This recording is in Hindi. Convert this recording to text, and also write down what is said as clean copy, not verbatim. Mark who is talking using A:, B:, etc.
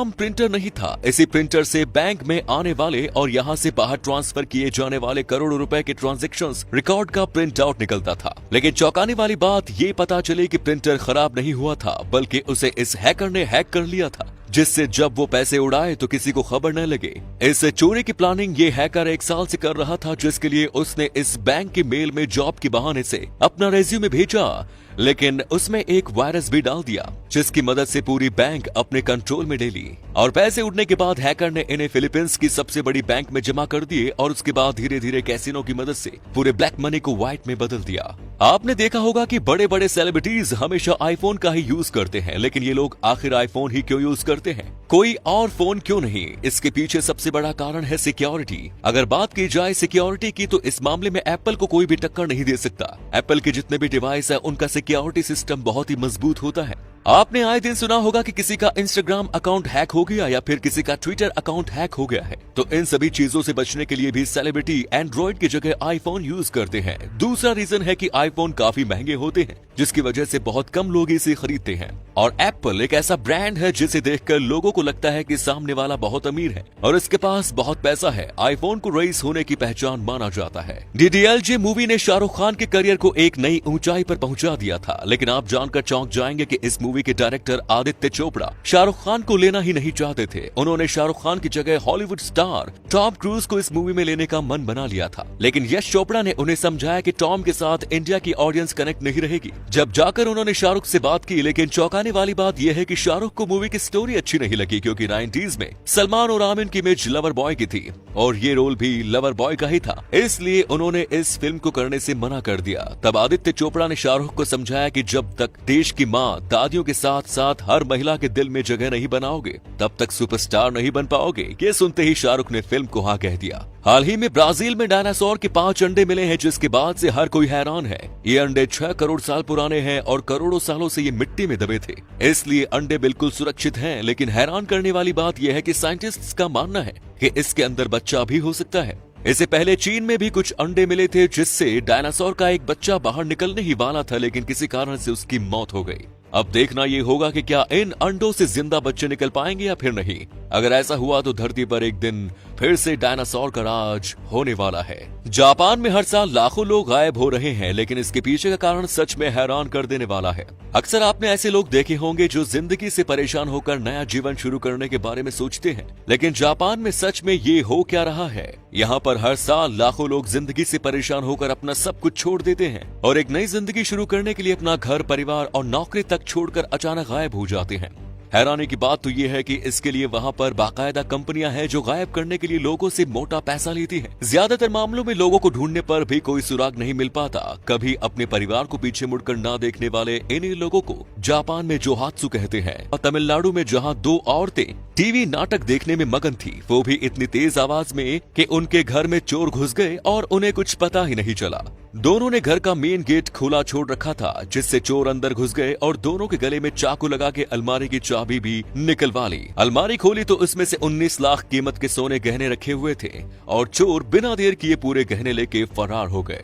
A: नाम प्रिंटर नहीं था। इसी प्रिंटर से बैंक में आने वाले और यहाँ से बाहर ट्रांसफर किए जाने वाले करोड़ों रुपए के ट्रांजैक्शंस रिकॉर्ड का प्रिंट आउट निकलता था। लेकिन चौंकाने वाली बात ये पता चली कि प्रिंटर खराब नहीं हुआ था, बल्कि उसे इस हैकर ने हैक कर लिया था, जिससे जब वो पैसे उड़ाए तो किसी को खबर न लगे। इस चोरी की प्लानिंग ये हैकर 1 साल से कर रहा था, जिसके लिए उसने इस बैंक की मेल में जॉब के बहाने से अपना रेज्यूमे भेजा, लेकिन उसमें एक वायरस भी डाल दिया, जिसकी मदद से पूरी बैंक अपने कंट्रोल में ले ली। और पैसे उड़ने के बाद हैकर ने इन्हें फिलीपींस की सबसे बड़ी बैंक में जमा कर दिए और उसके बाद धीरे धीरे कैसीनो की मदद से पूरे ब्लैक मनी को व्हाइट में बदल दिया। आपने देखा होगा कि बड़े बड़े सेलिब्रिटीज हमेशा आईफोन का ही यूज करते हैं, लेकिन ये लोग आखिर आईफोन ही क्यों यूज करते हैं, कोई और फोन क्यों नहीं? इसके पीछे सबसे बड़ा कारण है सिक्योरिटी। अगर बात की जाए सिक्योरिटी की, तो इस मामले में एप्पल को कोई भी टक्कर नहीं दे सकता। एप्पल के जितने भी डिवाइस है उनका सिक्योरिटी सिस्टम बहुत ही मजबूत होता है। आपने आए दिन सुना होगा कि किसी का इंस्टाग्राम अकाउंट हैक हो गया या फिर किसी का ट्विटर अकाउंट हैक हो गया है। तो इन सभी चीजों से बचने के लिए भी सेलिब्रिटी एंड्रॉइड की जगह आईफोन यूज करते हैं। दूसरा रीजन है कि आईफोन काफी महंगे होते हैं, जिसकी वजह से बहुत कम लोग इसे खरीदते हैं। और एप्पल एक ऐसा ब्रांड है जिसे देखकर लोगों को लगता है कि सामने वाला बहुत अमीर है और इसके पास बहुत पैसा है। आईफोन को रईस होने की पहचान माना जाता है। डीडीएलजे मूवी ने शाहरुख खान के करियर को एक नई ऊंचाई पर पहुंचा दिया था, लेकिन आप जानकर चौंक जाएंगे कि इस मूवी के डायरेक्टर आदित्य चोपड़ा शाहरुख खान को लेना ही नहीं चाहते थे। उन्होंने शाहरुख खान की जगह हॉलीवुड स्टार टॉम क्रूज को इस मूवी में लेने का मन बना लिया था, लेकिन यश चोपड़ा ने उन्हें समझाया कि टॉम के साथ इंडिया की ऑडियंस कनेक्ट नहीं रहेगी। जब जाकर उन्होंने शाहरुख से बात की, लेकिन चौंकाने वाली बात यह है कि शाहरुख को मूवी की स्टोरी अच्छी नहीं लगी, क्योंकि 90s में सलमान और आमिर की इमेज लवर बॉय की थी और ये रोल भी लवर बॉय का ही था, इसलिए उन्होंने इस फिल्म को करने से मना कर दिया। तब आदित्य चोपड़ा ने शाहरुख को समझाया कि जब तक देश की माँ दादियों के साथ साथ हर महिला के दिल में जगह नहीं बनाओगे, तब तक सुपरस्टार नहीं बन पाओगे। ये सुनते ही शाहरुख ने फिल्म को हाँ कह दिया। हाल ही में ब्राजील में डायनासोर के 5 अंडे मिले हैं, जिसके बाद से हर कोई हैरान है। ये अंडे 6 करोड़ साल पुराने हैं और करोड़ों सालों से ये मिट्टी में दबे थे, इसलिए अंडे बिल्कुल सुरक्षित हैं। लेकिन हैरान करने वाली बात यह है कि साइंटिस्ट्स का मानना है कि इसके अंदर बच्चा भी हो सकता है। इससे पहले चीन में भी कुछ अंडे मिले थे, जिससे डायनासोर का एक बच्चा बाहर निकलने ही वाला था, लेकिन किसी कारण से उसकी मौत हो गई। अब देखना ये होगा कि क्या इन अंडों से जिंदा बच्चे निकल पाएंगे या फिर नहीं। अगर ऐसा हुआ तो धरती पर एक दिन फिर से डायनासोर का राज होने वाला है। जापान में हर साल लाखों लोग गायब हो रहे हैं, लेकिन इसके पीछे का कारण सच में हैरान कर देने वाला है। अक्सर आपने ऐसे लोग देखे होंगे जो जिंदगी से परेशान होकर नया जीवन शुरू करने के बारे में सोचते हैं, लेकिन जापान में सच में ये हो क्या रहा है? यहाँ पर हर साल लाखों लोग जिंदगी से परेशान होकर अपना सब कुछ छोड़ देते हैं और एक नई जिंदगी शुरू करने के लिए अपना घर, परिवार और नौकरी तक छोड़कर अचानक गायब हो जाते हैं। हैरानी की बात तो ये है कि इसके लिए वहाँ पर बाकायदा कंपनियां हैं जो गायब करने के लिए लोगों से मोटा पैसा लेती हैं। ज्यादातर मामलों में लोगों को ढूंढने पर भी कोई सुराग नहीं मिल पाता। कभी अपने परिवार को पीछे मुड़कर ना देखने वाले इन्हीं लोगों को जापान में जोहात्सु कहते हैं। और तमिलनाडु में जहाँ 2 औरतें टीवी नाटक देखने में मगन थी, वो भी इतनी तेज आवाज में कि उनके घर में चोर घुस गए और उन्हें कुछ पता ही नहीं चला। दोनों ने घर का मेन गेट खुला छोड़ रखा था, जिससे चोर अंदर घुस गए और दोनों के गले में चाकू लगा के अलमारी की चाबी भी निकलवा ली। अलमारी खोली तो उसमें से 19 लाख कीमत के सोने गहने रखे हुए थे और चोर बिना देर किए पूरे गहने लेके फरार हो गए।